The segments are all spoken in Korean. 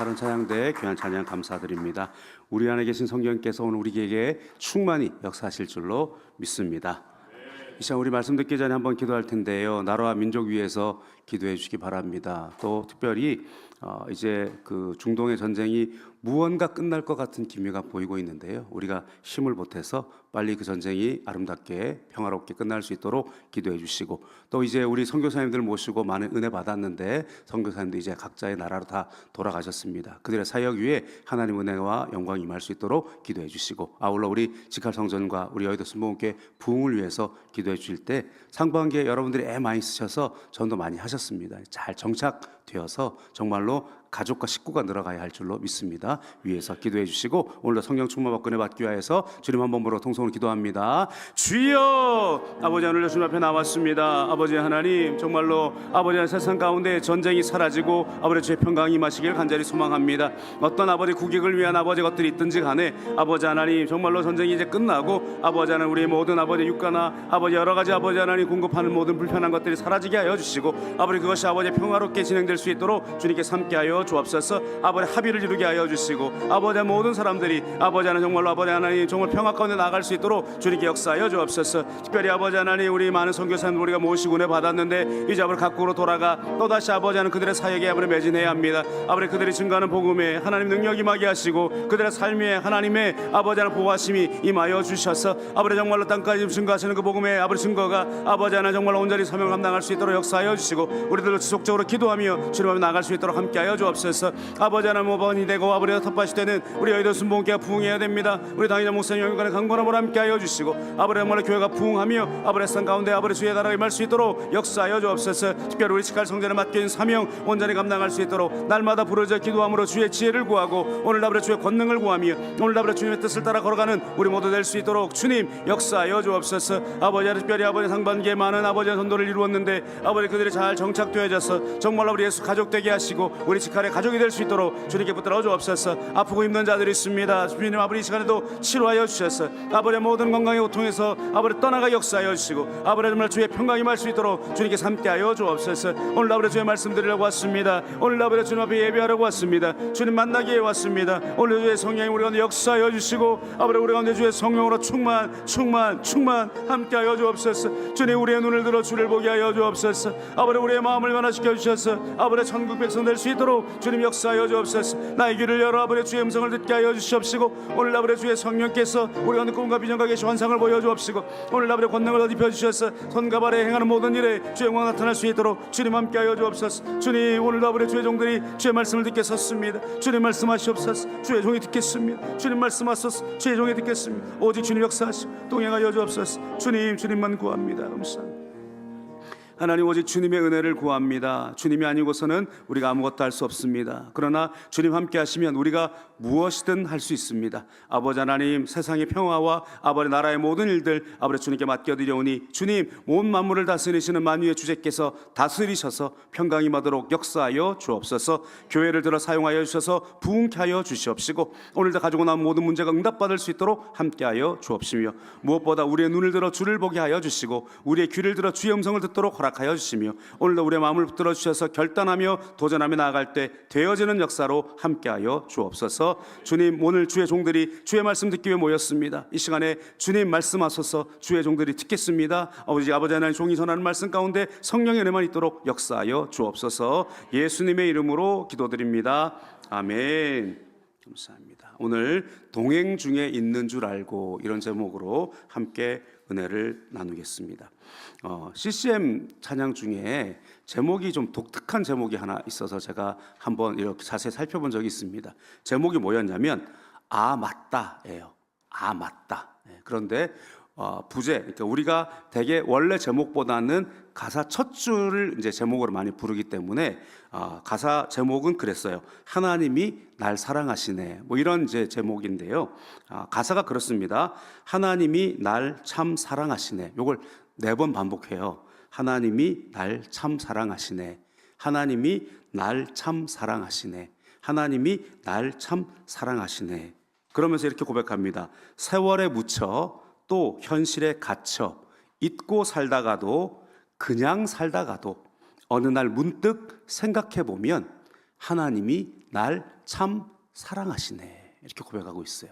사랑 찬양대 귀한 찬양 감사드립니다. 우리 안에 계신 성령께서 오늘 우리에게 충만히 역사하실 줄로 믿습니다. 이 시간 우리 말씀 듣기 전에 한번 기도할 텐데요. 나라와 민족 위해서 기도해 주시기 바랍니다. 또 특별히 이제 그 중동의 전쟁이 무언가 끝날 것 같은 기미가 보이고 있는데요. 우리가 힘을 보태서 빨리 그 전쟁이 아름답게 평화롭게 끝날 수 있도록 기도해 주시고, 또 이제 우리 선교사님들 모시고 많은 은혜 받았는데 선교사님들 이제 각자의 나라로 다 돌아가셨습니다. 그들의 사역 위에 하나님 은혜와 영광이 임할 수 있도록 기도해 주시고, 아울러 우리 직할 성전과 우리 여의도 순복음교회 부흥을 위해서 기도해 주실 때 상반기에 여러분들이 애 많이 쓰셔서 전도 많이 하셨습니다. 잘 정착되어서 정말로 가족과 식구가 늘어가야 할 줄로 믿습니다. 위에서 기도해 주시고, 오늘도 성령 충만 받고 은혜 받기 위하여서 주님 한 번으로 통성으로 기도합니다. 주여, 아버지 하늘 주님 앞에 나왔습니다. 아버지 하나님, 정말로 아버지 하나님, 세상 가운데 전쟁이 사라지고 아버지 주의 평강이 임하시길 간절히 소망합니다. 어떤 아버지 국익을 위한 아버지 것들이 있든지 간에 아버지 하나님, 정말로 전쟁이 이제 끝나고 아버지 하나님, 우리의 모든 아버지 육가나 아버지 여러 가지 아버지 하나님 공급하는 모든 불편한 것들이 사라지게 하여 주시고, 아버지 그것이 아버지 평화롭게 진행될 수 있도록 주님께서 함께하여 주옵소서. 아버지 합의를 이루게 하여 주시고, 아버지 모든 사람들이 아버지 하나님, 정말로 아버지 하나님 정말 평화 가운데 나갈 수 있도록 주님께 역사하여 주옵소서. 특별히 아버지 하나님, 우리 많은 선교사님 우리가 모시고 은혜 받았는데 이제 아버지 각국으로 돌아가 또다시 아버지 하나님 그들의 사역에 아버지 매진해야 합니다. 아버지 그들이 증거하는 복음에 하나님 능력이 임하게 하시고, 그들의 삶에 하나님의 아버지 하나님 보호하심이 임하여 주셔서 아버지 정말로 땅까지 증거하시는 그 복음의 아버지 증거가 아버지 하나님 정말 온전히 사명 감당할 수 있도록 역사하여 주시고, 우리들도 지속적으로 기도하며 주님 앞에 나갈 수 있도록 함께하여 주옵소서. 아버지 하나님 모범이 되고 아버지가 텃밭이 되는 우리 여의도 순복음교회가 부흥해야 됩니다. 우리 당회장 목사님 영육간의 강건함으로 함께하여 주시고, 아버지 정말 교회가 부흥하며 아버지 산 가운데 아버지 주의 나라가 임할 수 있도록 역사하여 주옵소서. 특별히 우리 직할 성전에 맡겨진 사명 온전히 감당할 수 있도록 날마다 부르짖어 기도함으로 주의 지혜를 구하고, 오늘 아버지 주의 권능을 구하며 오늘 아버지 주님의 뜻을 따라 걸어가는 우리 모두 될 수 있도록 주님 역사하여 주옵소서. 아버지 특별히 아버지 상반기에 많은 아버지의 선도를 이루었는데 아버지 그들이 잘 정착되어져서 정말로 우리 예수 가족 되게 하시고 우리 직할의 가족이 될 수 있도록 주님께 붙들어 주옵소서. 아프고 힘든 자들이 있습니다. 주님 아버지 이 시간에도 치료하여 주셔서 아버지의 모든 건강의 고통에서 아버지 떠나가 역사하여 주시고, 아버지 정말 주의 평강이 임할 수 있도록 주님께 함께하여 주옵소서. 오늘 아버지 주의 말씀 드리려고 왔습니다. 오늘 아버지 주님 앞에 예배하려고 왔습니다. 주님 만나기 위해 왔습니다. 오늘 주의 성령이 우리 가운데 역사하여 주시고, 아버지 우리 가운데 주의 성령으로 충만 함께하여 주옵소서. 주님 우리의 눈을 들어 주를 보게 하여 주옵소서. 아버지 우리의 마음을 변화시켜 주셔서 아버지 천국 백성 될 수 있도록 주님 역사하여 주옵소서. 나의 귀를 열어 아버지 주의 음성을 듣게 하여 주시옵시고, 오늘 아버지 주의 성령께서 우리 가운데 꿈과 비전과 계시 환상을 보여 주옵시고, 오늘 아버지 권능을 덧입혀 주셔서 손과 발에 행하는 모든 일에 주의 영광 나타날 수 있도록 주님 함께하여 주옵소서. 주님 오늘도 아버지 주의 종들이 주의 말씀을 듣게 섰습니다. 주님 말씀하시옵소서. 주의 종이 듣겠습니다. 주님 말씀하소서. 주의 종이 듣겠습니다. 오직 주님 역사하시고 동행하여 주옵소서. 주님만 구합니다. 감사합니다. 하나님 오직 주님의 은혜를 구합니다. 주님이 아니고서는 우리가 아무것도 할 수 없습니다. 그러나 주님 함께 하시면 우리가 무엇이든 할 수 있습니다. 아버지 하나님, 세상의 평화와 아버지 나라의 모든 일들 아버지 주님께 맡겨드려오니 주님 온 만물을 다스리시는 만유의 주제께서 다스리셔서 평강이 임하도록 역사하여 주옵소서. 교회를 들어 사용하여 주셔서 부흥케 하여 주시옵시고, 오늘도 가지고 나온 모든 문제가 응답받을 수 있도록 함께하여 주옵시며, 무엇보다 우리의 눈을 들어 주를 보게 하여 주시고 우리의 귀를 들어 주의 음성을 듣도록 허락하여 주시며, 오늘도 우리의 마음을 붙들어 주셔서 결단하며 도전하며 나아갈 때 되어지는 역사로 함께하여 주옵소서. 주님 오늘 주의 종들이 주의 말씀 듣기 위해 모였습니다. 이 시간에 주님 말씀하소서. 주의 종들이 듣겠습니다. 아버지 하나님 종이 전하는 말씀 가운데 성령의 은혜만 있도록 역사하여 주옵소서. 예수님의 이름으로 기도드립니다. 아멘. 감사합니다. 오늘 동행 중에 있는 줄 알고, 이런 제목으로 함께 은혜를 나누겠습니다. CCM 찬양 중에 제목이 좀 독특한 제목이 하나 있어서 제가 한번 이렇게 자세히 살펴본 적이 있습니다. 제목이 뭐였냐면 아 맞다예요. 아 맞다. 그런데 부제, 그러니까 우리가 되게 원래 제목보다는 가사 첫 줄을 이제 제목으로 많이 부르기 때문에 가사 제목은 그랬어요. 하나님이 날 사랑하시네. 뭐 이런 이제 제목인데요. 가사가 그렇습니다. 하나님이 날 참 사랑하시네. 요걸 4번 반복해요. 하나님이 날 참 사랑하시네. 하나님이 날 참 사랑하시네. 하나님이 날 참 사랑하시네. 그러면서 이렇게 고백합니다. 세월에 묻혀 또 현실에 갇혀 잊고 살다가도 그냥 살다가도 어느 날 문득 생각해 보면 하나님이 날 참 사랑하시네 이렇게 고백하고 있어요.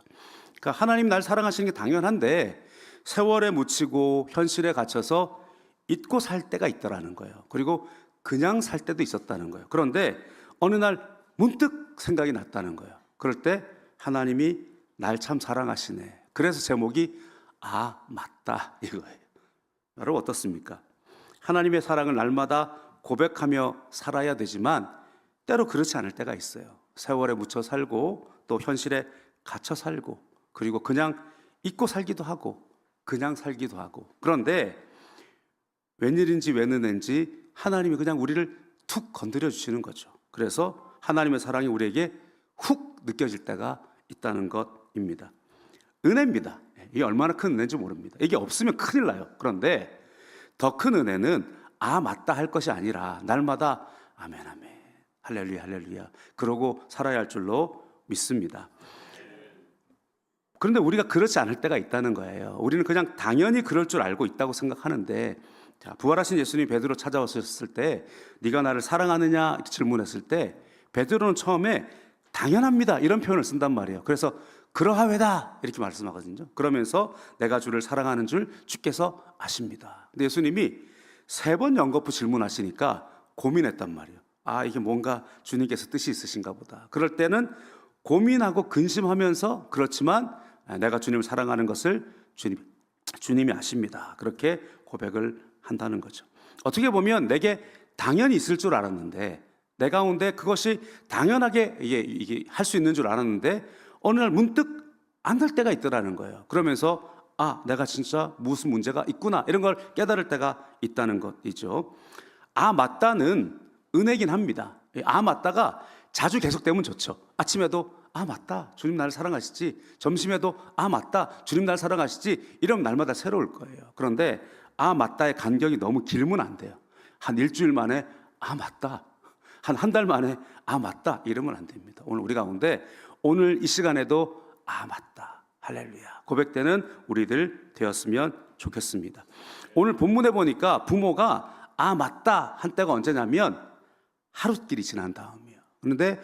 그러니까 하나님 날 사랑하시는 게 당연한데 세월에 묻히고 현실에 갇혀서 잊고 살 때가 있더라는 거예요. 그리고 그냥 살 때도 있었다는 거예요. 그런데 어느 날 문득 생각이 났다는 거예요. 그럴 때 하나님이 날 참 사랑하시네. 그래서 제목이 아 맞다 이거예요. 여러분 어떻습니까? 하나님의 사랑을 날마다 고백하며 살아야 되지만 때로 그렇지 않을 때가 있어요. 세월에 묻혀 살고 또 현실에 갇혀 살고 그리고 그냥 잊고 살기도 하고 그냥 살기도 하고 그런데 웬일인지 웬은인지 하나님이 그냥 우리를 툭 건드려 주시는 거죠. 그래서 하나님의 사랑이 우리에게 훅 느껴질 때가 있다는 것입니다. 은혜입니다. 이게 얼마나 큰 은혜인지 모릅니다. 이게 없으면 큰일 나요. 그런데 더 큰 은혜는 아 맞다 할 것이 아니라 날마다 아멘 아멘 할렐루야 할렐루야 그러고 살아야 할 줄로 믿습니다. 그런데 우리가 그렇지 않을 때가 있다는 거예요. 우리는 그냥 당연히 그럴 줄 알고 있다고 생각하는데 자, 부활하신 예수님이 베드로 찾아오셨을 때 네가 나를 사랑하느냐 이렇게 질문했을 때 베드로는 처음에 당연합니다 이런 표현을 쓴단 말이에요. 그래서 그러하외다 이렇게 말씀하거든요. 그러면서 내가 주를 사랑하는 줄 주께서 아십니다. 근데 예수님이 3번 연거푸 질문하시니까 고민했단 말이에요. 아 이게 뭔가 주님께서 뜻이 있으신가 보다. 그럴 때는 고민하고 근심하면서 그렇지만 내가 주님을 사랑하는 것을 주님이 아십니다. 그렇게 고백을 한다는 거죠. 어떻게 보면 내게 당연히 있을 줄 알았는데 내 가운데 그것이 당연하게 이게 할 수 있는 줄 알았는데 어느 날 문득 안 될 때가 있더라는 거예요. 그러면서 아 내가 진짜 무슨 문제가 있구나 이런 걸 깨달을 때가 있다는 것이죠. 아 맞다는 은혜긴 합니다. 아 맞다가 자주 계속되면 좋죠. 아침에도 아 맞다 주님 나를 사랑하시지, 점심에도 아 맞다 주님 나를 사랑하시지, 이러면 날마다 새로울 거예요. 그런데 아 맞다의 간격이 너무 길면 안 돼요. 한 일주일 만에 아 맞다, 한 달 만에 아 맞다 이러면 안 됩니다. 오늘 우리 가운데 오늘 이 시간에도 아 맞다 할렐루야 고백되는 우리들 되었으면 좋겠습니다. 오늘 본문에 보니까 부모가 아 맞다 한 때가 언제냐면 하루끼리 지난 다음이에요. 그런데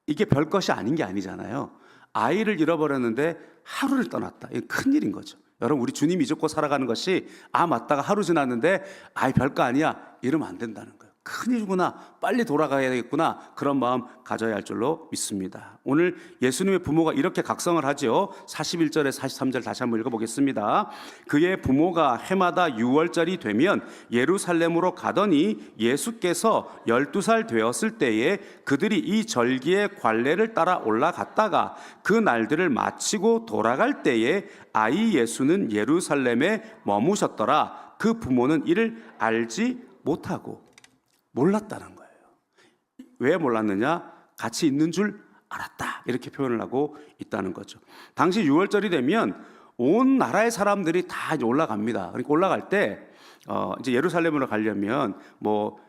이게 별것이 아닌 게 아니잖아요. 아이를 잃어버렸는데 하루를 떠났다. 이게 큰일인 거죠. 여러분 우리 주님 잊고 살아가는 것이 아 맞다가 하루 지났는데 아이 별거 아니야 이러면 안 된다는 거예요. 큰일이구나, 빨리 돌아가야 되겠구나, 그런 마음 가져야 할 줄로 믿습니다. 오늘 예수님의 부모가 이렇게 각성을 하죠. 41절에 43절 다시 한번 읽어보겠습니다. 그의 부모가 해마다 6월절이 되면 예루살렘으로 가더니 예수께서 12살 되었을 때에 그들이 이 절기의 관례를 따라 올라갔다가 그 날들을 마치고 돌아갈 때에 아이 예수는 예루살렘에 머무셨더라. 그 부모는 이를 알지 못하고 몰랐다는 거예요. 왜 몰랐느냐? 같이 있는 줄 알았다 이렇게 표현을 하고 있다는 거죠. 당시 6월절이 되면 온 나라의 사람들이 다 이제 올라갑니다. 그러니까 올라갈 때 이제 예루살렘으로 가려면 뭐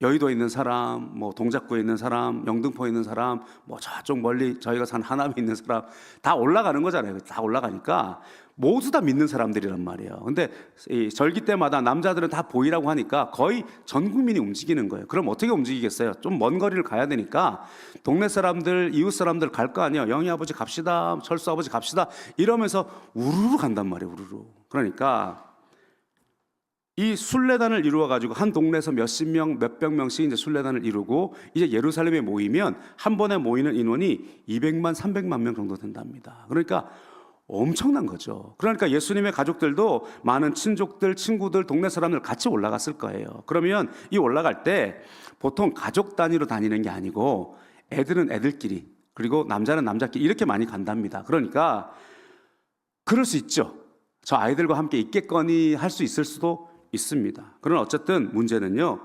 여의도에 있는 사람, 뭐 동작구에 있는 사람, 영등포에 있는 사람, 뭐 저쪽 멀리 저희가 산 하남에 있는 사람 다 올라가는 거잖아요. 다 올라가니까 모두 다 믿는 사람들이란 말이에요. 근데 이 절기 때마다 남자들은 다 보이라고 하니까 거의 전 국민이 움직이는 거예요. 그럼 어떻게 움직이겠어요? 좀 먼 거리를 가야 되니까 동네 사람들, 이웃 사람들 갈 거 아니에요. 영희 아버지 갑시다, 철수 아버지 갑시다 이러면서 우르르 간단 말이에요. 우르르. 그러니까 이 순례단을 이루어 가지고 한 동네에서 몇십 명, 몇백 명씩 이제 순례단을 이루고 이제 예루살렘에 모이면 한 번에 모이는 인원이 200만, 300만 명 정도 된답니다. 그러니까 엄청난 거죠. 그러니까 예수님의 가족들도 많은 친족들, 친구들, 동네 사람들 같이 올라갔을 거예요. 그러면 이 올라갈 때 보통 가족 단위로 다니는 게 아니고 애들은 애들끼리 그리고 남자는 남자끼리 이렇게 많이 간답니다. 그러니까 그럴 수 있죠. 저 아이들과 함께 있겠거니 할 수 있을 수도 있습니다. 그러나 어쨌든 문제는요,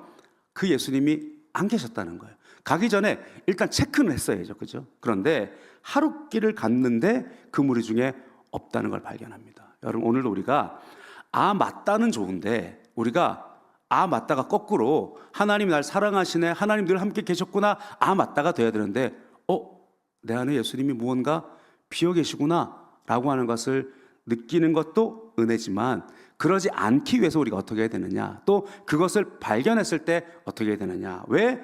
그 예수님이 안 계셨다는 거예요. 가기 전에 일단 체크는 했어야죠, 그죠? 그런데 하루길을 갔는데 그 무리 중에 없다는 걸 발견합니다. 여러분 오늘도 우리가 아 맞다는 좋은데 우리가 아 맞다가 거꾸로 하나님 날 사랑하시네, 하나님 늘 함께 계셨구나, 아 맞다가 돼야 되는데 내 안에 예수님이 무언가 비어 계시구나 라고 하는 것을 느끼는 것도 은혜지만 그러지 않기 위해서 우리가 어떻게 해야 되느냐, 또 그것을 발견했을 때 어떻게 해야 되느냐. 왜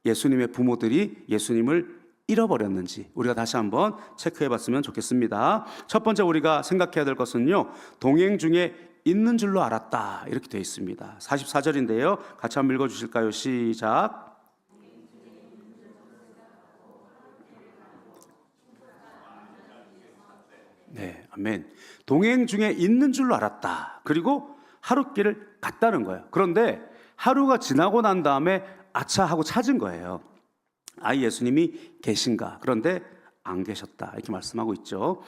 예수님의 부모들이 예수님을 잃어버렸는지 우리가 다시 한번 체크해 봤으면 좋겠습니다. 첫 번째 우리가 생각해야 될 것은요, 동행 중에 있는 줄로 알았다, 이렇게 되어 있습니다. 44절인데요 같이 한번 읽어주실까요? 시작. 네, 아멘. 동행 중에 있는 줄로 알았다. 그리고 하룻길을 갔다는 거예요. 그런데 하루가 지나고 난 다음에 아차 하고 찾은 거예요. 아, 예수님이 계신가? 그런데 안 계셨다, 이렇게 말씀하고 있죠.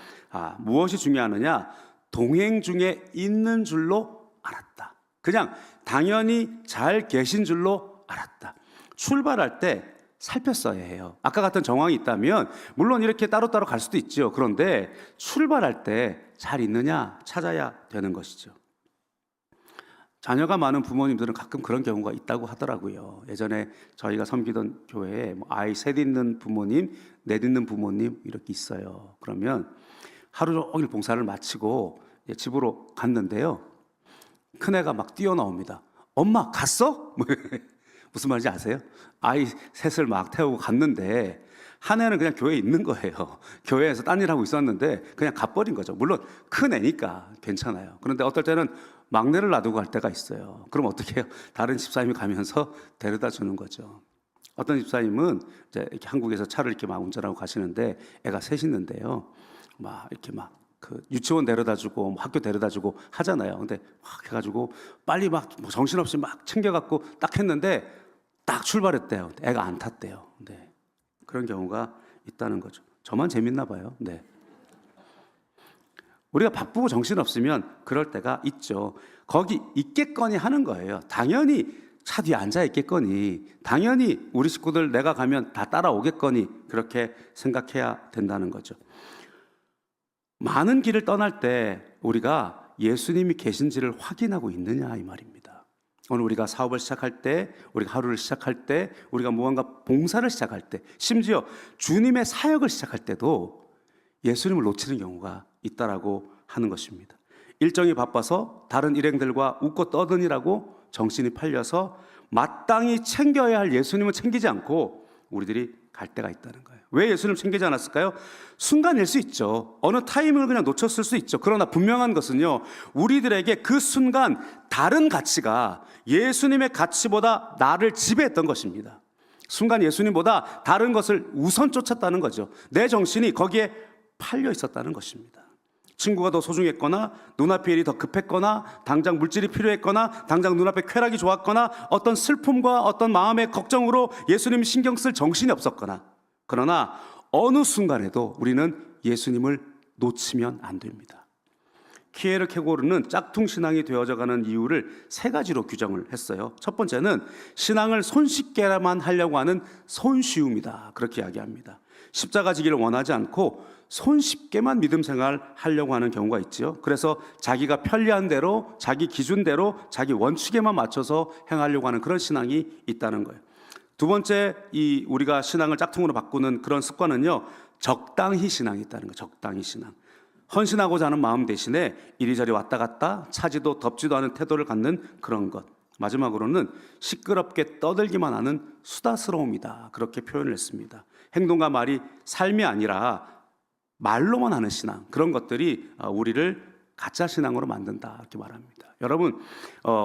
무엇이 중요하느냐? 동행 중에 있는 줄로 알았다. 그냥 당연히 잘 계신 줄로 알았다. 출발할 때 살폈어야 해요. 아까 같은 정황이 있다면 물론 이렇게 따로따로 갈 수도 있죠. 그런데 출발할 때 잘 있느냐 찾아야 되는 것이죠. 자녀가 많은 부모님들은 가끔 그런 경우가 있다고 하더라고요. 예전에 저희가 섬기던 교회에 아이 셋 있는 부모님, 넷 있는 부모님 이렇게 있어요. 그러면 하루 종일 봉사를 마치고 집으로 갔는데요, 큰애가 막 뛰어나옵니다. 엄마 갔어? 무슨 말인지 아세요? 아이 셋을 막 태우고 갔는데 한 애는 그냥 교회에 있는 거예요. 교회에서 딴 일하고 있었는데 그냥 가버린 거죠. 물론 큰 애니까 괜찮아요. 그런데 어떨 때는 막내를 놔두고 갈 때가 있어요. 그럼 어떻게 해요? 다른 집사님이 가면서 데려다 주는 거죠. 어떤 집사님은 이제 이렇게 한국에서 차를 이렇게 막 운전하고 가시는데 애가 셋 있는데요, 막 이렇게 막 그 유치원 데려다주고 학교 데려다주고 하잖아요. 근데 막 해가지고 빨리 막 정신없이 막 챙겨갖고 딱 했는데 딱 출발했대요. 애가 안 탔대요. 네. 그런 경우가 있다는 거죠. 저만 재밌나 봐요. 네. 우리가 바쁘고 정신없으면 그럴 때가 있죠. 거기 있겠거니 하는 거예요. 당연히 차 뒤에 앉아 있겠거니, 당연히 우리 식구들 내가 가면 다 따라오겠거니, 그렇게 생각해야 된다는 거죠. 많은 길을 떠날 때 우리가 예수님이 계신지를 확인하고 있느냐, 이 말입니다. 오늘 우리가 사업을 시작할 때, 우리가 하루를 시작할 때, 우리가 무언가 봉사를 시작할 때, 심지어 주님의 사역을 시작할 때도 예수님을 놓치는 경우가 있다라고 하는 것입니다. 일정이 바빠서 다른 일행들과 웃고 떠드니라고 정신이 팔려서 마땅히 챙겨야 할 예수님을 챙기지 않고 우리들이 갈 때가 있다는 거예요. 왜 예수님을 챙기지 않았을까요? 순간일 수 있죠. 어느 타이밍을 그냥 놓쳤을 수 있죠. 그러나 분명한 것은요, 우리들에게 그 순간 다른 가치가 예수님의 가치보다 나를 지배했던 것입니다. 순간 예수님보다 다른 것을 우선 쫓았다는 거죠. 내 정신이 거기에 팔려 있었다는 것입니다. 친구가 더 소중했거나, 눈앞의 일이 더 급했거나, 당장 물질이 필요했거나, 당장 눈앞에 쾌락이 좋았거나, 어떤 슬픔과 어떤 마음의 걱정으로 예수님 신경 쓸 정신이 없었거나, 그러나 어느 순간에도 우리는 예수님을 놓치면 안 됩니다. 키에르케고르는 짝퉁 신앙이 되어져가는 이유를 세 가지로 규정을 했어요. 첫 번째는 신앙을 손쉽게만 하려고 하는 손쉬움이다, 그렇게 이야기합니다. 십자가 지기를 원하지 않고 손쉽게만 믿음 생활 하려고 하는 경우가 있죠. 그래서 자기가 편리한 대로, 자기 기준대로, 자기 원칙에만 맞춰서 행하려고 하는 그런 신앙이 있다는 거예요. 두 번째, 이 우리가 신앙을 짝퉁으로 바꾸는 그런 습관은요, 적당히 신앙이 있다는 거예요. 적당히 신앙. 헌신하고자 하는 마음 대신에 이리저리 왔다 갔다 차지도 덥지도 않은 태도를 갖는 그런 것. 마지막으로는 시끄럽게 떠들기만 하는 수다스러움이다, 그렇게 표현을 했습니다. 행동과 말이 삶이 아니라 말로만 하는 신앙, 그런 것들이 우리를 가짜 신앙으로 만든다, 이렇게 말합니다. 여러분,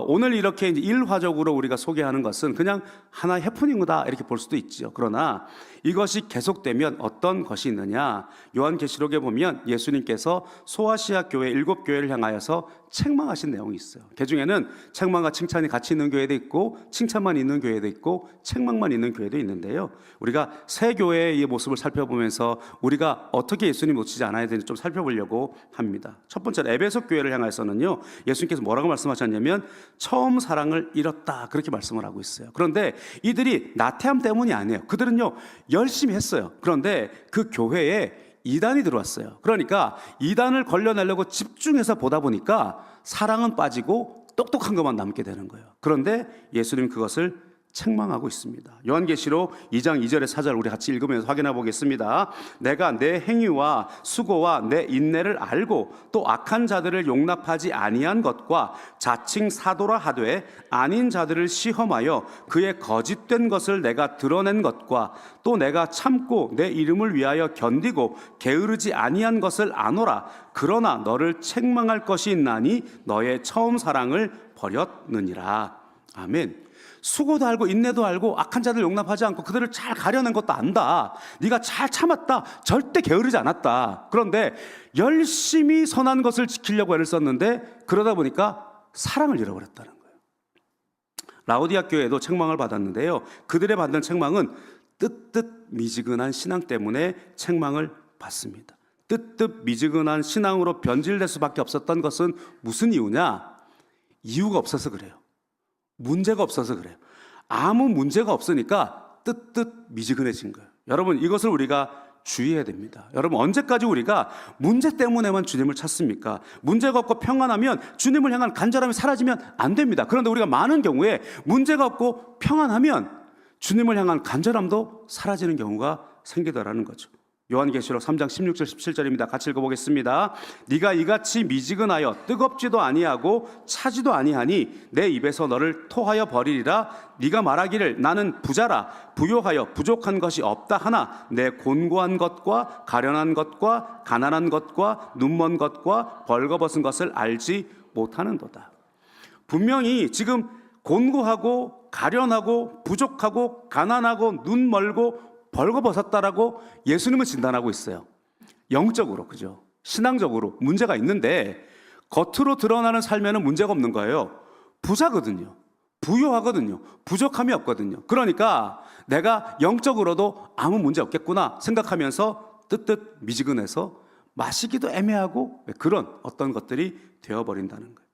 오늘 이렇게 이제 일화적으로 우리가 소개하는 것은 그냥 하나의 해프닝이다, 이렇게 볼 수도 있죠. 그러나 이것이 계속되면 어떤 것이 있느냐? 요한계시록에 보면 예수님께서 소아시아 교회 7교회를 향하여서 책망하신 내용이 있어요. 그 중에는 책망과 칭찬이 같이 있는 교회도 있고, 칭찬만 있는 교회도 있고, 책망만 있는 교회도 있는데요, 우리가 세 교회의 모습을 살펴보면서 우리가 어떻게 예수님 놓치지 않아야 되는지 좀 살펴보려고 합니다. 첫 번째로 에베소 교회를 향해서는요, 예수님께서 뭐라고 말씀하셨냐면 처음 사랑을 잃었다, 그렇게 말씀을 하고 있어요. 그런데 이들이 나태함 때문이 아니에요. 그들은요 열심히 했어요. 그런데 그 교회에 이단이 들어왔어요. 그러니까 이단을 걸려내려고 집중해서 보다 보니까 사랑은 빠지고 똑똑한 것만 남게 되는 거예요. 그런데 예수님 그것을 책망하고 있습니다. 요한계시록 2장 2절의 4절 우리 같이 읽으면서 확인해 보겠습니다. 내가 내 행위와 수고와 내 인내를 알고 또 악한 자들을 용납하지 아니한 것과 자칭 사도라 하되 아닌 자들을 시험하여 그의 거짓된 것을 내가 드러낸 것과 또 내가 참고 내 이름을 위하여 견디고 게으르지 아니한 것을 아노라. 그러나 너를 책망할 것이 있나니 너의 처음 사랑을 버렸느니라. 아멘. 수고도 알고 인내도 알고 악한 자들 용납하지 않고 그들을 잘 가려낸 것도 안다. 네가 잘 참았다. 절대 게으르지 않았다. 그런데 열심히 선한 것을 지키려고 애를 썼는데 그러다 보니까 사랑을 잃어버렸다는 거예요. 라오디아 교회도 책망을 받았는데요. 그들의 받는 책망은 뜨뜻미지근한 신앙 때문에 책망을 받습니다. 뜨뜻미지근한 신앙으로 변질될 수밖에 없었던 것은 무슨 이유냐? 이유가 없어서 그래요. 문제가 없어서 그래요. 아무 문제가 없으니까 뜨뜻미지근해진 거예요. 여러분, 이것을 우리가 주의해야 됩니다. 여러분, 언제까지 우리가 문제 때문에만 주님을 찾습니까? 문제가 없고 평안하면 주님을 향한 간절함이 사라지면 안 됩니다. 그런데 우리가 많은 경우에 문제가 없고 평안하면 주님을 향한 간절함도 사라지는 경우가 생기더라는 거죠. 요한계시록 3장 16절 17절입니다. 같이 읽어보겠습니다. 네가 이같이 미지근하여 뜨겁지도 아니하고 차지도 아니하니 내 입에서 너를 토하여 버리리라. 네가 말하기를 나는 부자라 부요하여 부족한 것이 없다 하나 내 곤고한 것과 가련한 것과 가난한 것과 눈먼 것과 벌거벗은 것을 알지 못하는도다. 분명히 지금 곤고하고 가련하고 부족하고 가난하고 눈 멀고 벌거벗었다라고 예수님은 진단하고 있어요. 영적으로, 그죠? 신앙적으로 문제가 있는데 겉으로 드러나는 삶에는 문제가 없는 거예요. 부자거든요. 부유하거든요. 부족함이 없거든요. 그러니까 내가 영적으로도 아무 문제 없겠구나 생각하면서 뜨뜻미지근해서 마시기도 애매하고 그런 어떤 것들이 되어버린다는 거예요.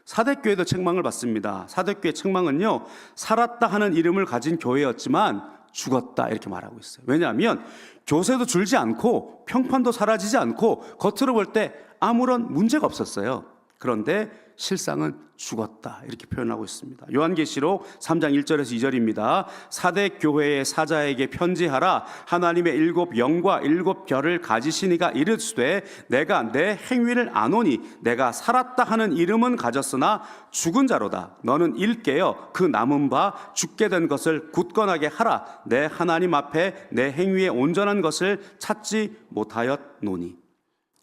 사대교회도 책망을 받습니다. 사대교회 책망은요, 살았다 하는 이름을 가진 교회였지만 죽었다 이렇게 말하고 있어요. 왜냐하면 교세도 줄지 않고 평판도 사라지지 않고 겉으로 볼 때 아무런 문제가 없었어요. 그런데 실상은 죽었다 이렇게 표현하고 있습니다. 요한계시록 3장 1절에서 2절입니다. 사대 교회의 사자에게 편지하라. 하나님의 7 영과 7 별을 가지시니가 이르시되 내가 내 행위를 아노니 내가 살았다 하는 이름은 가졌으나 죽은 자로다. 너는 일깨어 그 남은 바 죽게 된 것을 굳건하게 하라. 내 하나님 앞에 내 행위의 온전한 것을 찾지 못하였노니.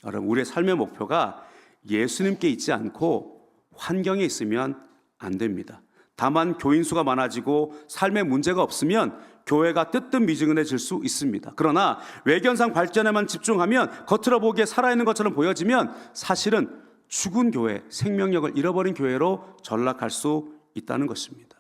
여러분, 우리의 삶의 목표가 예수님께 있지 않고 환경에 있으면 안 됩니다. 다만 교인 수가 많아지고 삶에 문제가 없으면 교회가 뜨뜻미지근해질 수 있습니다. 그러나 외견상 발전에만 집중하면 겉으로 보기에 살아있는 것처럼 보여지면 사실은 죽은 교회, 생명력을 잃어버린 교회로 전락할 수 있다는 것입니다.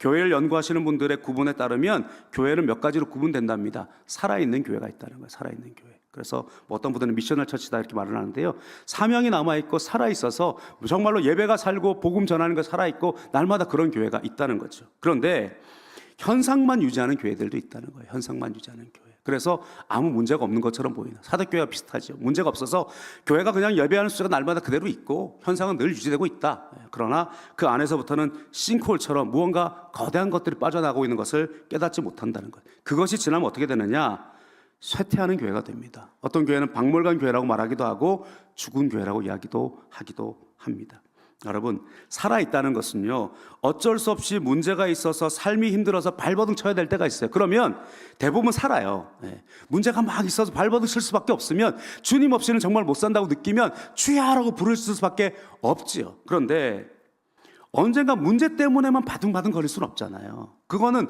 교회를 연구하시는 분들의 구분에 따르면 교회는 몇 가지로 구분된답니다. 살아있는 교회가 있다는 거예요. 살아있는 교회. 그래서 어떤 분들은 미셔널 처치다 이렇게 말을 하는데요. 사명이 남아있고 살아있어서 정말로 예배가 살고 복음 전하는 거 살아있고 날마다 그런 교회가 있다는 거죠. 그런데 현상만 유지하는 교회들도 있다는 거예요. 현상만 유지하는 교회. 그래서 아무 문제가 없는 것처럼 보이는 사대교회와 비슷하죠. 문제가 없어서 교회가 그냥 예배하는 숫자가 날마다 그대로 있고 현상은 늘 유지되고 있다. 그러나 그 안에서부터는 싱크홀처럼 무언가 거대한 것들이 빠져나가고 있는 것을 깨닫지 못한다는 것. 그것이 지나면 어떻게 되느냐? 쇠퇴하는 교회가 됩니다. 어떤 교회는 박물관 교회라고 말하기도 하고 죽은 교회라고 이야기도 하기도 합니다. 여러분, 살아있다는 것은요, 어쩔 수 없이 문제가 있어서 삶이 힘들어서 발버둥 쳐야 될 때가 있어요. 그러면 대부분 살아요. 문제가 막 있어서 발버둥 칠 수밖에 없으면 주님 없이는 정말 못 산다고 느끼면 주야라고 부를 수밖에 없지요. 그런데 언젠가 문제 때문에만 바둥바둥 거릴 수는 없잖아요. 그거는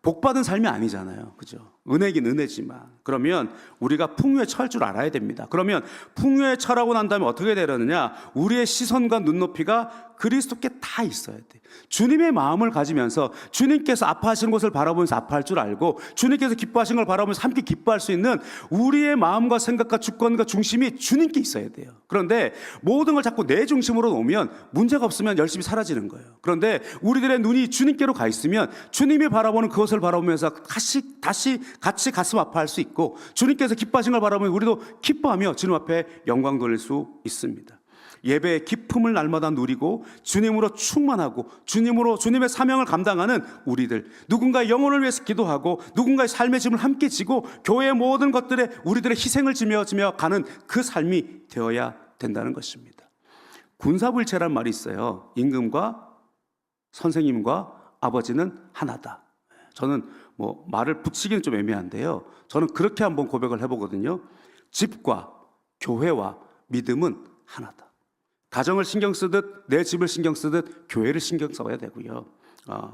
복받은 삶이 아니잖아요. 그죠? 은혜긴 은혜지만. 그러면 우리가 풍요에 처할 줄 알아야 됩니다. 그러면 풍요에 처하고 난 다음에 어떻게 되려느냐? 우리의 시선과 눈높이가 그리스도께 다 있어야 돼. 주님의 마음을 가지면서 주님께서 아파하시는 것을 바라보면서 아파할 줄 알고 주님께서 기뻐하시는 걸 바라보면서 함께 기뻐할 수 있는 우리의 마음과 생각과 주권과 중심이 주님께 있어야 돼요. 그런데 모든 걸 자꾸 내 중심으로 놓으면 문제가 없으면 열심히 사라지는 거예요. 그런데 우리들의 눈이 주님께로 가 있으면 주님이 바라보는 그것을 바라보면서 같이 가슴 아파할 수 있고 주님께서 기뻐하신 걸 바라보면 우리도 기뻐하며 주님 앞에 영광 돌릴 수 있습니다. 예배의 기품을 날마다 누리고 주님으로 충만하고 주님의 사명을 감당하는 우리들, 누군가의 영혼을 위해서 기도하고 누군가의 삶의 짐을 함께 지고 교회의 모든 것들에 우리들의 희생을 지며 가는 그 삶이 되어야 된다는 것입니다. 군사불체란 말이 있어요. 임금과 선생님과 아버지는 하나다. 저는 말을 붙이기는 좀 애매한데요, 저는 그렇게 한번 고백을 해보거든요. 집과 교회와 믿음은 하나다. 가정을 신경 쓰듯 내 집을 신경 쓰듯 교회를 신경 써야 되고요.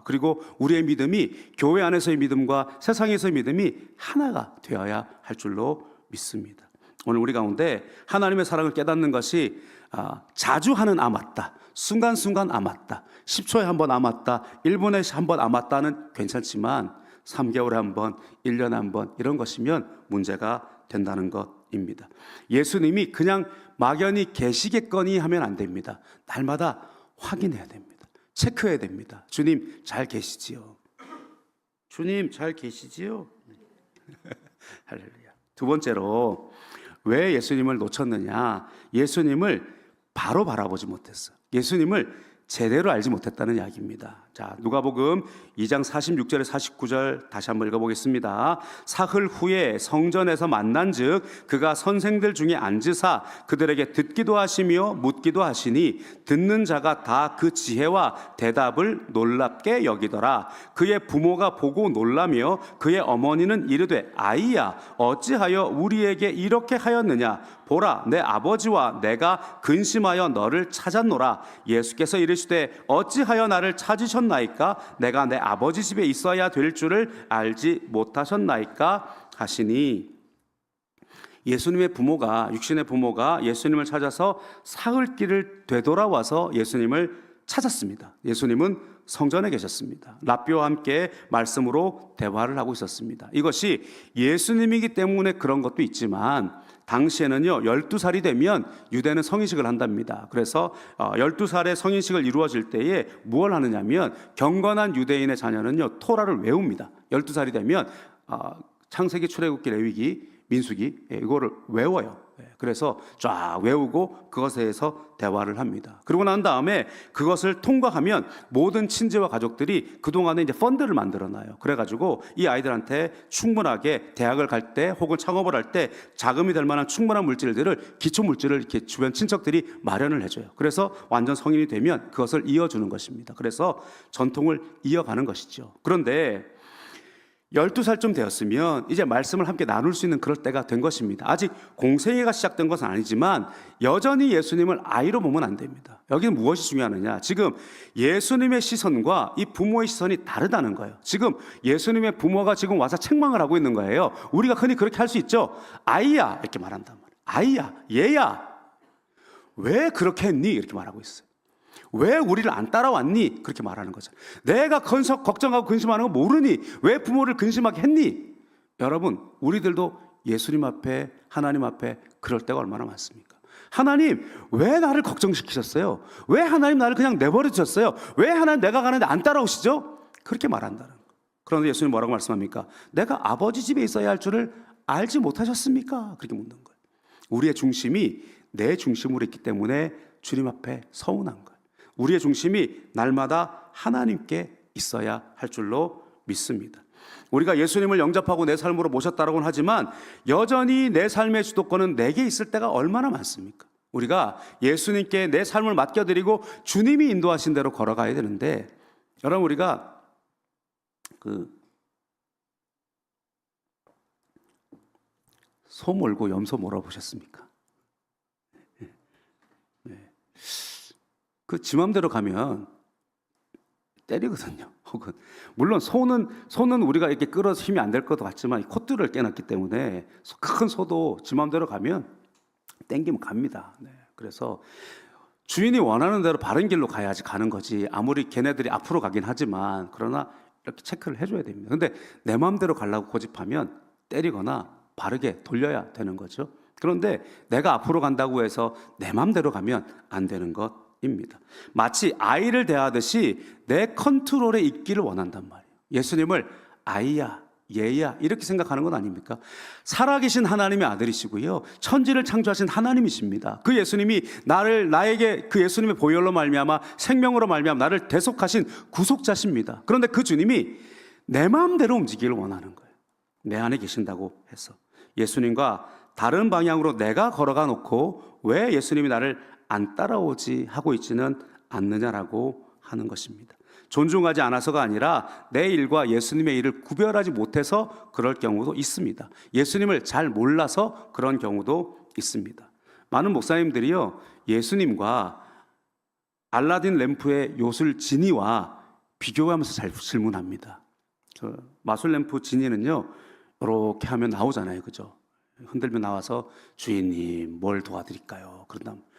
그리고 우리의 믿음이 교회 안에서의 믿음과 세상에서의 믿음이 하나가 되어야 할 줄로 믿습니다. 오늘 우리 가운데 하나님의 사랑을 깨닫는 것이 자주 하는 아맞다, 순간순간 아맞다, 10초에 한 번 아맞다, 1분에 한 번 아맞다는 괜찮지만 3개월에 한 번, 1년에 한 번 이런 것이면 문제가 된다는 것입니다. 예수님이 그냥 막연히 계시겠거니 하면 안 됩니다. 날마다 확인해야 됩니다. 체크해야 됩니다. 주님 잘 계시지요? 주님 잘 계시지요? 할렐루야. 두 번째로 왜 예수님을 놓쳤느냐? 예수님을 바로 바라보지 못했어요. 예수님을 제대로 알지 못했다는 이야기입니다. 자, 누가복음 2장 46절에 49절 다시 한번 읽어보겠습니다. 사흘 후에 성전에서 만난즉 그가 선생들 중에 앉으사 그들에게 듣기도 하시며 묻기도 하시니 듣는 자가 다 그 지혜와 대답을 놀랍게 여기더라. 그의 부모가 보고 놀라며 그의 어머니는 이르되 아이야 어찌하여 우리에게 이렇게 하였느냐? 보라 내 아버지와 내가 근심하여 너를 찾았노라. 예수께서 이르시되 어찌하여 나를 찾으셨나이까? 내가 내 아버지 집에 있어야 될 줄을 알지 못하셨나이까? 하시니, 예수님의 부모가, 육신의 부모가 예수님을 찾아서 사흘길을 되돌아와서 예수님을 찾았습니다. 예수님은 성전에 계셨습니다. 랍비와 함께 말씀으로 대화를 하고 있었습니다. 이것이 예수님이기 때문에 그런 것도 있지만 당시에는요 12살이 되면 유대는 성인식을 한답니다. 그래서 12살의 성인식을 이루어질 때에 무엇을 하느냐면 경건한 유대인의 자녀는요 토라를 외웁니다. 12살이 되면 창세기, 출애굽기, 레위기, 민수기 이거를 외워요. 그래서 쫙 외우고 그것에 대해서 대화를 합니다. 그러고 난 다음에 그것을 통과하면 모든 친지와 가족들이 그동안에 이제 펀드를 만들어놔요. 그래가지고 이 아이들한테 충분하게 대학을 갈 때 혹은 창업을 할 때 자금이 될 만한 충분한 물질들을, 기초 물질을 이렇게 주변 친척들이 마련을 해줘요. 그래서 완전 성인이 되면 그것을 이어주는 것입니다. 그래서 전통을 이어가는 것이죠. 그런데 12살쯤 되었으면 이제 말씀을 함께 나눌 수 있는 그럴 때가 된 것입니다. 아직 공생애가 시작된 것은 아니지만 여전히 예수님을 아이로 보면 안 됩니다. 여기는 무엇이 중요하느냐? 지금 예수님의 시선과 이 부모의 시선이 다르다는 거예요. 지금 예수님의 부모가 지금 와서 책망을 하고 있는 거예요. 우리가 흔히 그렇게 할 수 있죠. 아이야 이렇게 말한단 말이에요. 아이야, 얘야 왜 그렇게 했니? 이렇게 말하고 있어요. 왜 우리를 안 따라왔니? 그렇게 말하는 거죠. 내가 걱정하고 근심하는 거 모르니? 왜 부모를 근심하게 했니? 여러분, 우리들도 예수님 앞에, 하나님 앞에 그럴 때가 얼마나 많습니까? 하나님, 왜 나를 걱정시키셨어요? 왜 하나님 나를 그냥 내버려 두셨어요? 왜 하나님 내가 가는데 안 따라오시죠? 그렇게 말한다는 거. 그런데 예수님 뭐라고 말씀합니까? 내가 아버지 집에 있어야 할 줄을 알지 못하셨습니까? 그렇게 묻는 거예요. 우리의 중심이 내 중심으로 있기 때문에 주님 앞에 서운한 거예요. 우리의 중심이 날마다 하나님께 있어야 할 줄로 믿습니다. 우리가 예수님을 영접하고 내 삶으로 모셨다라고는 하지만 여전히 내 삶의 주도권은 내게 있을 때가 얼마나 많습니까? 우리가 예수님께 내 삶을 맡겨드리고 주님이 인도하신 대로 걸어가야 되는데, 여러분 우리가 소 몰고 염소 몰아보셨습니까? 그 지 맘대로 가면 때리거든요. 혹은 물론 소는 우리가 이렇게 끌어서 힘이 안 될 것도 같지만 콧줄을 깨놨기 때문에 큰 소도 지 맘대로 가면 땡기면 갑니다. 그래서 주인이 원하는 대로 바른 길로 가야지 가는 거지. 아무리 걔네들이 앞으로 가긴 하지만 그러나 이렇게 체크를 해줘야 됩니다. 근데 내 마음대로 가려고 고집하면 때리거나 바르게 돌려야 되는 거죠. 그런데 내가 앞으로 간다고 해서 내 마음대로 가면 안 되는 것입니다. 마치 아이를 대하듯이 내 컨트롤에 있기를 원한단 말이에요. 예수님을 아이야 얘야 이렇게 생각하는 건 아닙니까? 살아계신 하나님의 아들이시고요, 천지를 창조하신 하나님이십니다. 그 예수님이 나에게 그 예수님의 보혈로 말미암아 생명으로 말미암아 나를 대속하신 구속자십니다. 그런데 그 주님이 내 마음대로 움직이기를 원하는 거예요. 내 안에 계신다고 해서 예수님과 다른 방향으로 내가 걸어가 놓고 왜 예수님이 나를 안 따라오지 하고 있지는 않느냐라고 하는 것입니다. 존중하지 않아서가 아니라 내 일과 예수님의 일을 구별하지 못해서 그럴 경우도 있습니다. 예수님을 잘 몰라서 그런 경우도 있습니다. 많은 목사님들이요, 예수님과 알라딘 램프의 요술 지니와 비교하면서 잘 질문합니다. 마술 램프 지니는요, 이렇게 하면 나오잖아요, 그죠? 흔들면 나와서 주인님 뭘 도와드릴까요?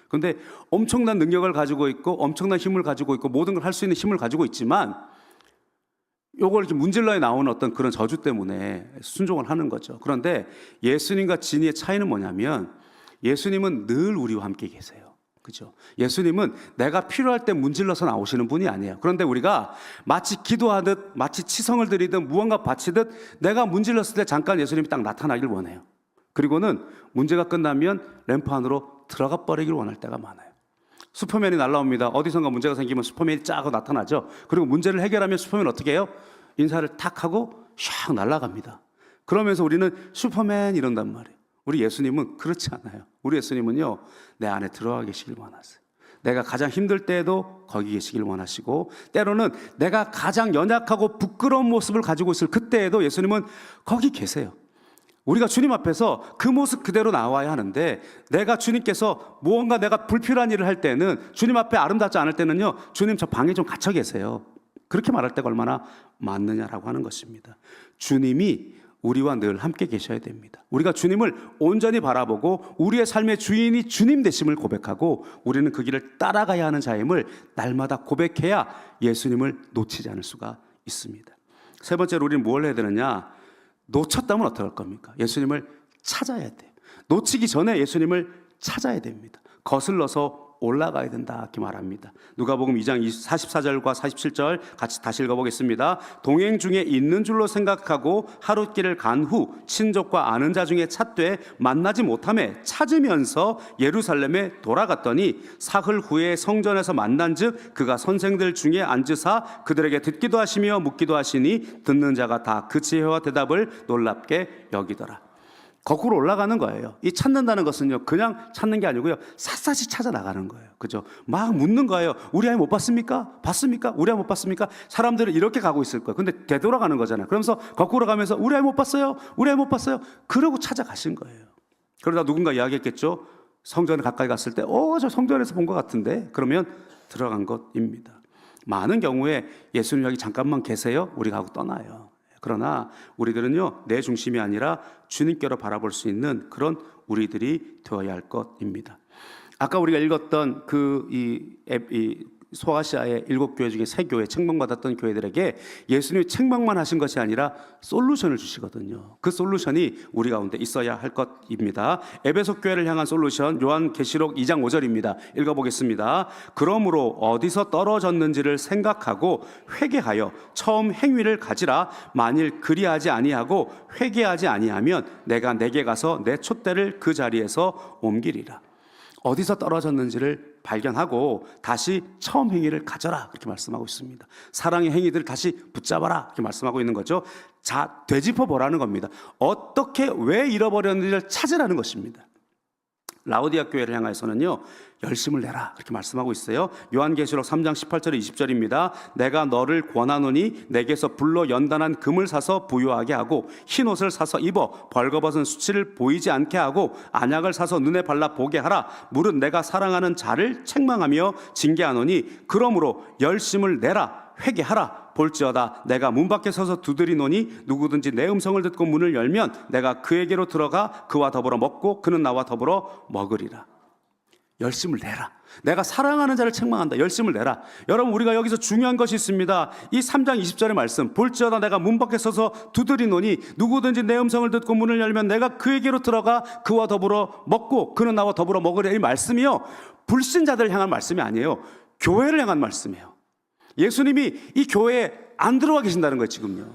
그런데 엄청난 능력을 가지고 있고 엄청난 힘을 가지고 있고 모든 걸 할 수 있는 힘을 가지고 있지만 요걸 이렇게 문질러에 나오는 어떤 그런 저주 때문에 순종을 하는 거죠. 그런데 예수님과 진이의 차이는 뭐냐면 예수님은 늘 우리와 함께 계세요. 그죠? 예수님은 내가 필요할 때 문질러서 나오시는 분이 아니에요. 그런데 우리가 마치 기도하듯 마치 치성을 드리듯 무언가 바치듯 내가 문질렀을 때 잠깐 예수님이 딱 나타나길 원해요. 그리고는 문제가 끝나면 램프 안으로 들어가 버리길 원할 때가 많아요. 슈퍼맨이 날라옵니다. 어디선가 문제가 생기면 슈퍼맨이 쫙 나타나죠. 그리고 문제를 해결하면 슈퍼맨 어떻게 해요? 인사를 탁 하고 샥 날아갑니다. 그러면서 우리는 슈퍼맨 이런단 말이에요. 우리 예수님은 그렇지 않아요. 우리 예수님은요, 내 안에 들어가 계시길 원하세요. 내가 가장 힘들 때에도 거기 계시길 원하시고, 때로는 내가 가장 연약하고 부끄러운 모습을 가지고 있을 그때에도 예수님은 거기 계세요. 우리가 주님 앞에서 그 모습 그대로 나와야 하는데, 내가 주님께서 무언가 내가 불필요한 일을 할 때는, 주님 앞에 아름답지 않을 때는요, 주님 저 방에 좀 갇혀 계세요. 그렇게 말할 때가 얼마나 많느냐라고 하는 것입니다. 주님이 우리와 늘 함께 계셔야 됩니다. 우리가 주님을 온전히 바라보고 우리의 삶의 주인이 주님 되심을 고백하고 우리는 그 길을 따라가야 하는 자임을 날마다 고백해야 예수님을 놓치지 않을 수가 있습니다. 세 번째로 우리는 뭘 해야 되느냐? 놓쳤다면 어떻게 할 겁니까? 예수님을 찾아야 돼요. 놓치기 전에 예수님을 찾아야 됩니다. 거슬러서 올라가야 된다 이렇게 말합니다. 누가복음 2장 44절과 47절 같이 다시 읽어보겠습니다. 동행 중에 있는 줄로 생각하고 하룻길을 간 후 친족과 아는 자 중에 찾되 만나지 못하매 찾으면서 예루살렘에 돌아갔더니 사흘 후에 성전에서 만난즉 그가 선생들 중에 앉으사 그들에게 듣기도 하시며 묻기도 하시니 듣는 자가 다 그 지혜와 대답을 놀랍게 여기더라. 거꾸로 올라가는 거예요. 이 찾는다는 것은요, 그냥 찾는 게 아니고요, 샅샅이 찾아 나가는 거예요. 그죠? 막 묻는 거예요. 우리 아이 못 봤습니까? 봤습니까? 우리 아이 못 봤습니까? 사람들은 이렇게 가고 있을 거예요. 근데 되돌아가는 거잖아요. 그러면서 거꾸로 가면서 우리 아이 못 봤어요? 우리 아이 못 봤어요? 그러고 찾아가신 거예요. 그러다 누군가 이야기했겠죠. 성전에 가까이 갔을 때, 저 성전에서 본 것 같은데? 그러면 들어간 것입니다. 많은 경우에 예수님 여기 잠깐만 계세요? 우리가 하고 떠나요. 그러나 우리들은요, 내 중심이 아니라 주님께로 바라볼 수 있는 그런 우리들이 되어야 할 것입니다. 아까 우리가 읽었던 소아시아의 7교회 중에 3교회, 책망받았던 교회들에게 예수님이 책망만 하신 것이 아니라 솔루션을 주시거든요. 그 솔루션이 우리 가운데 있어야 할 것입니다. 에베소 교회를 향한 솔루션, 요한계시록 2장 5절입니다. 읽어보겠습니다. 그러므로 어디서 떨어졌는지를 생각하고 회개하여 처음 행위를 가지라. 만일 그리하지 아니하고 회개하지 아니하면 내가 내게 가서 내 촛대를 그 자리에서 옮기리라. 어디서 떨어졌는지를 발견하고 다시 처음 행위를 가져라, 그렇게 말씀하고 있습니다. 사랑의 행위들을 다시 붙잡아라, 이렇게 말씀하고 있는 거죠. 자, 되짚어 보라는 겁니다. 어떻게, 왜 잃어버렸는지를 찾으라는 것입니다. 라오디아 교회를 향해서는요, 열심을 내라, 그렇게 말씀하고 있어요. 요한계시록 3장 18절에 20절입니다. 내가 너를 권하노니 내게서 불로 연단한 금을 사서 부유하게 하고 흰 옷을 사서 입어 벌거벗은 수치를 보이지 않게 하고 안약을 사서 눈에 발라 보게 하라. 무릇 내가 사랑하는 자를 책망하며 징계하노니 그러므로 열심을 내라, 회개하라. 볼지어다 내가 문 밖에 서서 두드리노니 누구든지 내 음성을 듣고 문을 열면 내가 그에게로 들어가 그와 더불어 먹고 그는 나와 더불어 먹으리라. 열심을 내라. 내가 사랑하는 자를 책망한다. 열심을 내라. 여러분, 우리가 여기서 중요한 것이 있습니다. 이 3장 20절의 말씀, 볼지어다 내가 문 밖에 서서 두드리노니 누구든지 내 음성을 듣고 문을 열면 내가 그에게로 들어가 그와 더불어 먹고 그는 나와 더불어 먹으리라. 이 말씀이요, 불신자들을 향한 말씀이 아니에요. 교회를 향한 말씀이에요. 예수님이 이 교회에 안 들어와 계신다는 거예요. 지금요,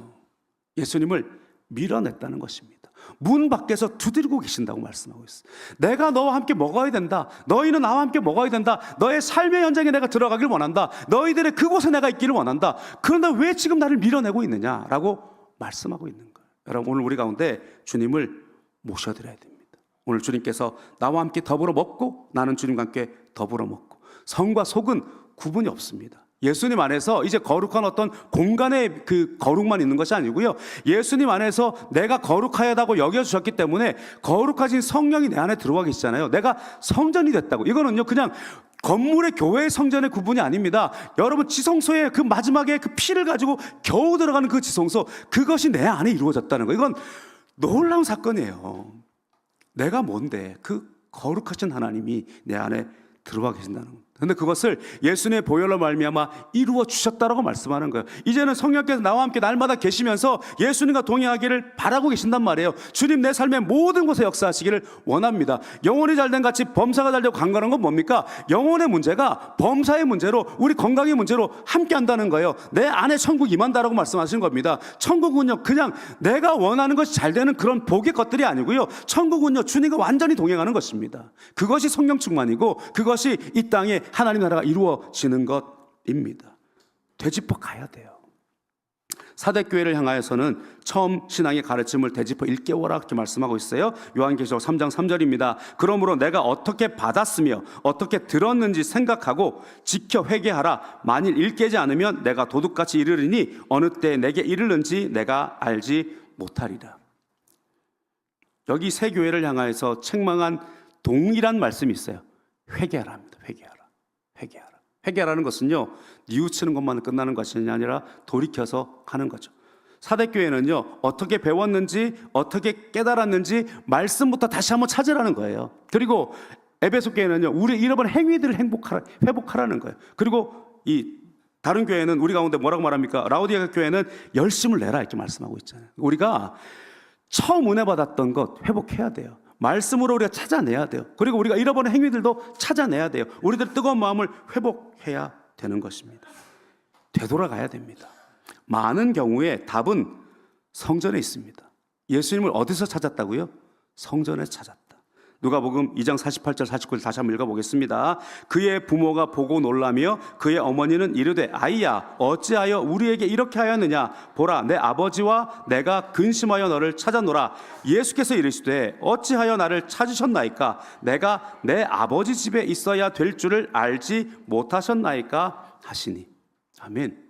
예수님을 밀어냈다는 것입니다. 문 밖에서 두드리고 계신다고 말씀하고 있어요. 내가 너와 함께 먹어야 된다. 너희는 나와 함께 먹어야 된다. 너의 삶의 현장에 내가 들어가길 원한다. 너희들의 그곳에 내가 있기를 원한다. 그런데 왜 지금 나를 밀어내고 있느냐라고 말씀하고 있는 거예요. 여러분, 오늘 우리 가운데 주님을 모셔드려야 됩니다. 오늘 주님께서 나와 함께 더불어 먹고 나는 주님과 함께 더불어 먹고, 성과 속은 구분이 없습니다. 예수님 안에서 이제 거룩한 어떤 공간의 그 거룩만 있는 것이 아니고요, 예수님 안에서 내가 거룩하다고 여겨주셨기 때문에 거룩하신 성령이 내 안에 들어와 계시잖아요. 내가 성전이 됐다고. 이거는요 그냥 건물의 교회의 성전의 구분이 아닙니다. 여러분, 지성소의 그 마지막에 그 피를 가지고 겨우 들어가는 그 지성소, 그것이 내 안에 이루어졌다는 거. 이건 놀라운 사건이에요. 내가 뭔데 그 거룩하신 하나님이 내 안에 들어와 계신다는 거. 근데 그것을 예수님의 보혈로 말미암아 이루어 주셨다라고 말씀하는 거예요. 이제는 성령께서 나와 함께 날마다 계시면서 예수님과 동행하기를 바라고 계신단 말이에요. 주님, 내 삶의 모든 곳에 역사하시기를 원합니다. 영혼이 잘된 같이 범사가 잘되고 강건한 건 뭡니까? 영혼의 문제가 범사의 문제로, 우리 건강의 문제로 함께 한다는 거예요. 내 안에 천국 임한다라고 말씀하시는 겁니다. 천국은요 그냥 내가 원하는 것이 잘 되는 그런 복의 것들이 아니고요, 천국은요 주님과 완전히 동행하는 것입니다. 그것이 성령 충만이고 그것이 이 땅에 하나님 나라가 이루어지는 것입니다. 되짚어 가야 돼요. 사대교회를 향하여서는 처음 신앙의 가르침을 되짚어 일깨워라 그렇게 말씀하고 있어요. 요한계시록 3장 3절입니다. 그러므로 내가 어떻게 받았으며 어떻게 들었는지 생각하고 지켜 회개하라. 만일 일깨지 않으면 내가 도둑같이 이르리니 어느 때 내게 이르는지 내가 알지 못하리라. 여기 세 교회를 향하여서 책망한 동일한 말씀이 있어요. 회개하라 합니다. 회개하라. 회개하라. 회개하라는 것은요 뉘우치는 것만 끝나는 것이 아니라 돌이켜서 하는 거죠. 사대교회는요 어떻게 배웠는지 어떻게 깨달았는지 말씀부터 다시 한번 찾으라는 거예요. 그리고 에베소 교회는요 우리 잃어버린 행위들을 회복하라는 거예요. 그리고 이 다른 교회는 우리 가운데 뭐라고 말합니까? 라오디게아 교회는 열심을 내라 이렇게 말씀하고 있잖아요. 우리가 처음 은혜 받았던 것 회복해야 돼요. 말씀으로 우리가 찾아내야 돼요. 그리고 우리가 잃어버린 행위들도 찾아내야 돼요. 우리들 뜨거운 마음을 회복해야 되는 것입니다. 되돌아가야 됩니다. 많은 경우에 답은 성전에 있습니다. 예수님을 어디서 찾았다고요? 성전에 찾았다. 누가복음 2장 48절 49절 다시 한번 읽어보겠습니다. 그의 부모가 보고 놀라며 그의 어머니는 이르되 아이야 어찌하여 우리에게 이렇게 하였느냐 보라 내 아버지와 내가 근심하여 너를 찾아노라. 예수께서 이르시되 어찌하여 나를 찾으셨나이까 내가 내 아버지 집에 있어야 될 줄을 알지 못하셨나이까 하시니. 아멘.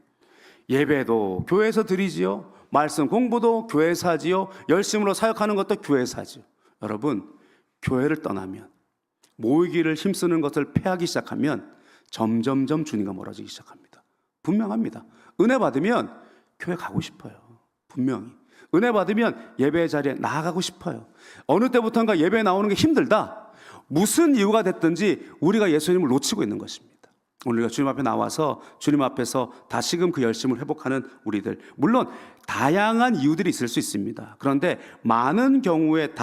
예배도 교회에서 드리지요, 말씀 공부도 교회에서 하지요, 열심으로 사역하는 것도 교회에서 하지요. 여러분, 교회를 떠나면, 모이기를 힘쓰는 것을 패하기 시작하면 점점점 주님과 멀어지기 시작합니다. 분명합니다. 은혜 받으면 교회 가고 싶어요. 분명히. 은혜 받으면 예배 자리에 나아가고 싶어요. 어느 때부터인가 예배에 나오는 게 힘들다. 무슨 이유가 됐든지 우리가 예수님을 놓치고 있는 것입니다. 오늘 우리가 주님 앞에 나와서 주님 앞에서 다시금 그 열심을 회복하는 우리들, 물론 다양한 이유들이 있을 수 있습니다. 그런데 많은 경우의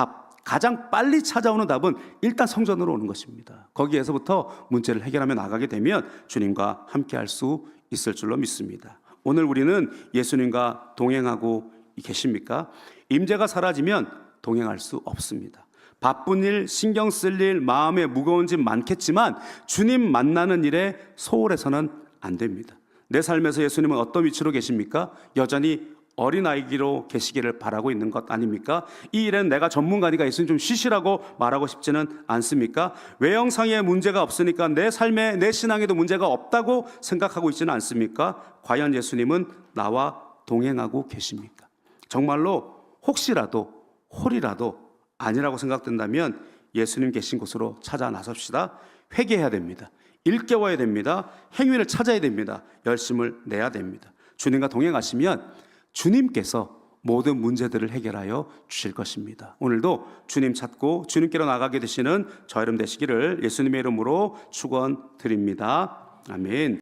가장 빨리 찾아오는 답은 일단 성전으로 오는 것입니다. 거기에서부터 문제를 해결하며 나가게 되면 주님과 함께할 수 있을 줄로 믿습니다. 오늘 우리는 예수님과 동행하고 계십니까? 임재가 사라지면 동행할 수 없습니다. 바쁜 일, 신경 쓸 일, 마음에 무거운 짐 많겠지만 주님 만나는 일에 소홀해서는 안 됩니다. 내 삶에서 예수님은 어떤 위치로 계십니까? 여전히 어린아이기로 계시기를 바라고 있는 것 아닙니까? 이 일은 내가 전문가니까 예수님 좀 쉬시라고 말하고 싶지는 않습니까? 외형상의 문제가 없으니까 내 삶에, 내 신앙에도 문제가 없다고 생각하고 있지는 않습니까? 과연 예수님은 나와 동행하고 계십니까? 정말로 혹시라도 홀이라도 아니라고 생각된다면 예수님 계신 곳으로 찾아 나섭시다. 회개해야 됩니다. 일깨워야 됩니다. 행위를 찾아야 됩니다. 열심을 내야 됩니다. 주님과 동행하시면 주님께서 모든 문제들을 해결하여 주실 것입니다. 오늘도 주님 찾고 주님께로 나가게 되시는 저 여러분 되시기를 예수님의 이름으로 축원드립니다. 아멘.